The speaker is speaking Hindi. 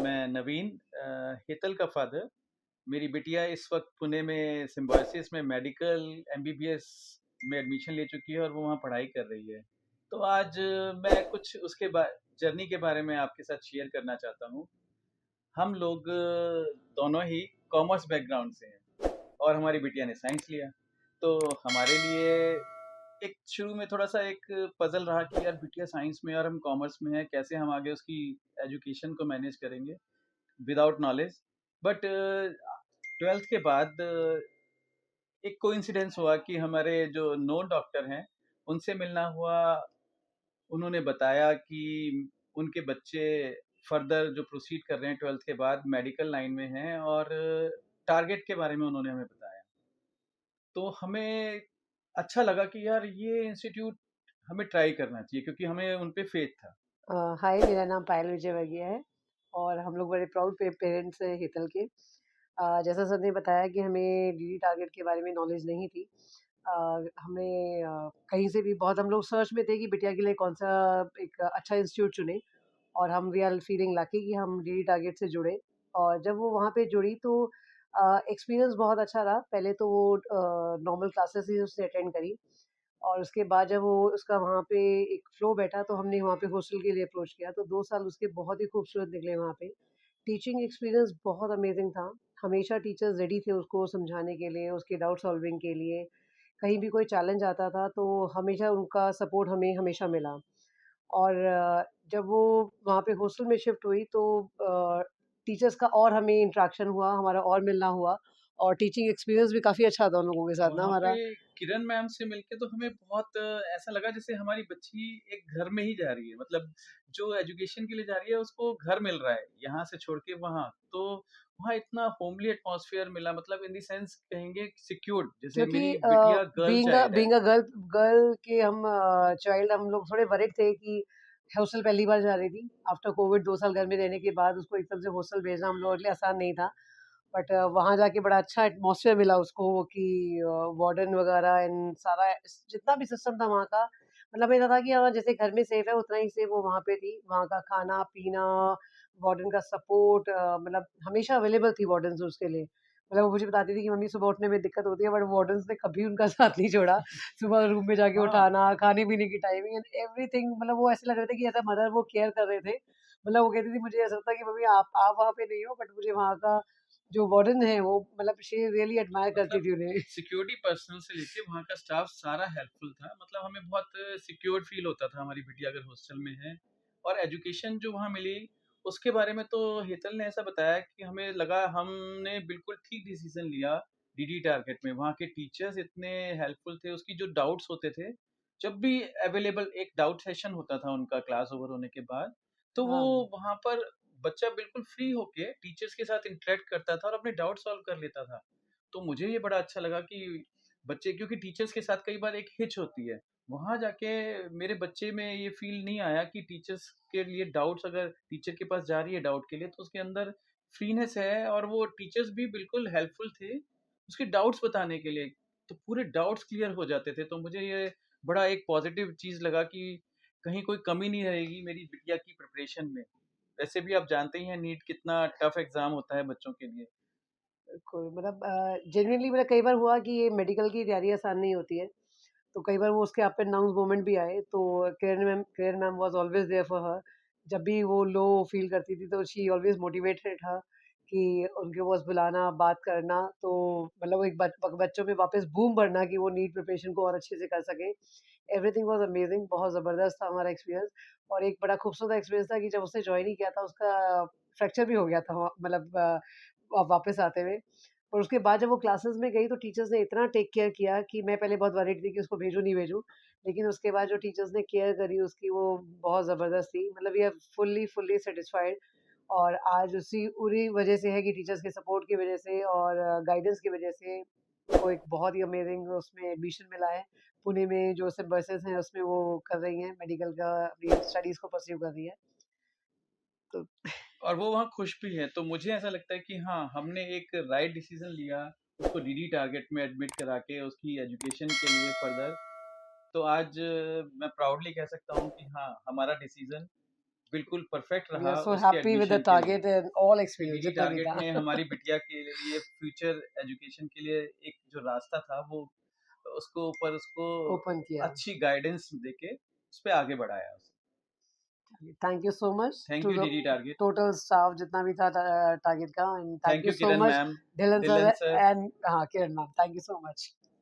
मैं नवीन हेतल का फादर। मेरी बिटिया इस वक्त पुणे में सिम्बायोसिस में मेडिकल एमबीबीएस में एडमिशन ले चुकी है और वो वहाँ पढ़ाई कर रही है। तो आज मैं कुछ उसके जर्नी के बारे में आपके साथ शेयर करना चाहता हूँ। हम लोग दोनों ही कॉमर्स बैकग्राउंड से हैं और हमारी बिटिया ने साइंस लिया। तो हमारे लिए एक शुरू में थोड़ा-सा एक पज़ल रहा कि यार बिटिया साइंस में है और हम कॉमर्स में हैं, कैसे हम आगे उसकी एजुकेशन को मैनेज करेंगे विदाउट नॉलेज। बट 12th के बाद एक कोइंसिडेंस हुआ कि हमारे जो नोन डॉक्टर हैं, उनसे मिलना हुआ। उन्होंने बताया कि उनके बच्चे फर्दर जो प्रोसीड कर रहे हैं 12th के बाद मेडिकल लाइन में हैं और टारगेट के बारे में उन्होंने हमें बताया। तो हमें अच्छा लगा कि यार ये इंस्टीट्यूट हमें ट्राई करना चाहिए क्योंकि हमें उन पे फेथ था। हाय, मेरा नाम पायल विजय वर्गीय है और हम लोग बड़े प्राउड पेरेंट्स हैं हेतल के। जैसा सर ने बताया कि हमें डीडी टारगेट के बारे में नॉलेज नहीं थी। हमें कहीं से भी बहुत हम लोग सर्च में थे कि बिटिया के लिए कौन-सा एक अच्छा इंस्टीट्यूट चुनें और हम वी आर फीलिंग लकी कि हम डीडी टारगेट से जुड़े। और जब वो वहाँ पे जुड़ी तो एक्सपीरियंस बहुत अच्छा रहा। पहले तो वो नॉर्मल क्लासेस ही उसने अटेंड करी और उसके बाद जब वो उसका वहाँ पे एक फ्लो बैठा तो हमने वहाँ पे हॉस्टल के लिए अप्रोच किया, तो 2 साल उसके बहुत ही खूबसूरत निकले वहाँ पे। टीचिंग एक्सपीरियंस बहुत अमेज़िंग था। हमेशा टीचर्स रेडी थे उसको समझाने के लिए, उसके डाउट सॉल्विंग के लिए। कहीं भी कोई चैलेंज आता था तो हमेशा उनका सपोर्ट हमें हमेशा मिला। और जब वो वहाँ पे हॉस्टल में शिफ्ट हुई तो टीचर्स का और हमें इंटरेक्शन हुआ, हमारा और मिलना हुआ और टीचिंग एक्सपीरियंस भी काफ़ी अच्छा था उन लोगों के साथ ना वहाँ पे हमारा। किरण मैम से मिलके तो हमें बहुत ऐसा लगा जैसे हमारी बच्ची एक घर में ही जा रही है। मतलब जो एजुकेशन के लिए जा रही है उसको घर मिल रहा है, यहाँ से छोड़ के वहाँ। तो वहाँ इतना होमली एटमॉस्फेयर मिला, मतलब इन द सेंस कहेंगे सिक्योर्ड, जैसे क्योंकि मेरी बिटिया गर्ल चाइल्ड है। बीइंग अ गर्ल गर्ल के हम चाइल्ड हम लोग थोड़े वरीड थे कि हॉस्टल पहली बार जा रही थी। आफ्टर कोविड 2 साल घर में रहने के बाद उसको एकदम से हॉस्टल भेजना हम लोगों के लिए आसान नहीं था। बट वहाँ जाके बड़ा अच्छा एटमॉस्फेयर मिला उसको कि वार्डन वगैरह एंड सारा जितना भी सिस्टम था वहाँ का, मतलब ऐसा था कि हाँ, जैसे घर में सेफ है उतना ही सेफ वो वहाँ पे थी। वहाँ का खाना-पीना, वार्डन का सपोर्ट मतलब हमेशा अवेलेबल थी वार्डन्स उसके लिए। मतलब वो मुझे बताती थी कि मम्मी सुबह उठने में दिक्कत होती है बट वार्डन्स ने कभी उनका साथ नहीं छोड़ा। सुबह रूम में जाके हाँ, उठाना, खाने-पीने की टाइमिंग एंड एवरीथिंग, मतलब वो ऐसे लग रहे थे कि ऐसा मदर वो केयर कर रहे थे। मतलब वो कहती थी मुझे ऐसा लगता है कि मम्मी आप वहाँ पे नहीं हो बट मुझे वहाँ का जो वार्डन है वो मतलब शी रियली एडमायर करती मतलब थी उन्हें। सिक्योरिटी पर्सनल से लेके वहाँ का स्टाफ सारा हेल्पफुल था। मतलब हमें बहुत सिक्योर फील होता था हमारी बिटिया अगर हॉस्टल में है। और एजुकेशन जो वहाँ मिली उसके बारे में तो हेतल ने ऐसा बताया कि हमें लगा हमने बिल्कुल ठीक डिसीजन लिया। डीडी टारगेट में वहाँ के टीचर्स इतने हेल्पफुल थे, उसकी जो डाउट्स होते थे जब भी अवेलेबल, एक डाउट सेशन होता था उनका क्लास ओवर होने के बाद, तो वो हाँ। वहाँ पर बच्चा बिल्कुल फ्री होके टीचर्स के साथ इंटरेक्ट करता था और अपने डाउट सॉल्व कर लेता था। तो मुझे ये बड़ा अच्छा लगा कि बच्चे, क्योंकि टीचर्स के साथ कई बार एक हिच होती है, वहाँ जाके मेरे बच्चे में ये फील नहीं आया कि टीचर्स के लिए डाउट्स, अगर टीचर के पास जा रही है डाउट के लिए तो उसके अंदर फ्रीनेस है और वो टीचर्स भी बिल्कुल हेल्पफुल थे उसके डाउट्स बताने के लिए। तो पूरे डाउट्स क्लियर हो जाते थे। तो मुझे ये बड़ा एक पॉजिटिव चीज़ लगा कि कहीं कोई कमी नहीं रहेगी मेरी बिटिया की प्रिपरेशन में। वैसे भी आप जानते ही हैं नीट कितना टफ एग्ज़ाम होता है बच्चों के लिए। बिल्कुल, मतलब जेनुइनली मतलब कई बार हुआ कि ये मेडिकल की तैयारी आसान नहीं होती है। तो कई बार वो उसके अप एंड डाउन्स मोमेंट भी आए, तो Kiran ma'am was always there for her. जब भी वो लो फ़ील करती थी, तो शी ऑलवेज़ मोटिवेटेड हर कि उनके पास बुलाना, बात करना, तो मतलब वो एक बच्चों में वापस बूम भरना कि वो नीट प्रिपरेशन को और अच्छे से कर सकें। एवरीथिंग वाज़ अमेज़िंग, बहुत ज़बरदस्त था हमारा एक्सपीरियंस। और एक बड़ा खूबसूरत एक्सपीरियंस था कि जब उसने जॉइन ही किया था, उसका फ्रैक्चर भी हो गया था मतलब वापस आते हुए। और उसके बाद जब वो क्लासेस में गई तो टीचर्स ने इतना टेक केयर किया कि मैं पहले बहुत वरीड थी कि उसको भेजूँ, नहीं भेजूँ। लेकिन उसके बाद जो टीचर्स ने केयर करी उसकी वो बहुत ज़बरदस्त थी। मतलब we are fully fully satisfied और आज उसी उन्हीं वजह से है कि टीचर्स के सपोर्ट की वजह से और गाइडेंस की वजह से वो एक बहुत ही अमेजिंग उसमें एडमिशन मिला है। पुणे में जो सिम्बायोसिस है उसमें वो कर रही हैं, मेडिकल का अपनी स्टडीज़ को परस्यू कर रही है। तो और वो वहाँ खुश भी है। तो मुझे ऐसा लगता है कि हाँ, हमने एक राइट डिसीजन लिया, उसको डीडी टारगेट में एडमिट करा के उसकी एजुकेशन के लिए फर्दर। तो आज मैं प्राउडली कह सकता हूँ कि हाँ, हमारा डिसीजन बिल्कुल परफेक्ट वी रहा आर सो उसके हैप्पी विद द एडमिशन के लिए। Target and all experience DD जितना भी टारगेट था। ने हमारी बिटिया के लिए फ्यूचर एजुकेशन के लिए एक जो रास्ता था वो उसको ओपन किया। अच्छी गाइडेंस देके उस पे आगे बढ़ाया। Thank you so much thank to you the DD target. Total staff जितना भी था टारगेट का, and thank thank you you so Kiran much ma'am, Dhillon sir Dillon sir. And हाँ Kiran ma'am, thank you so much.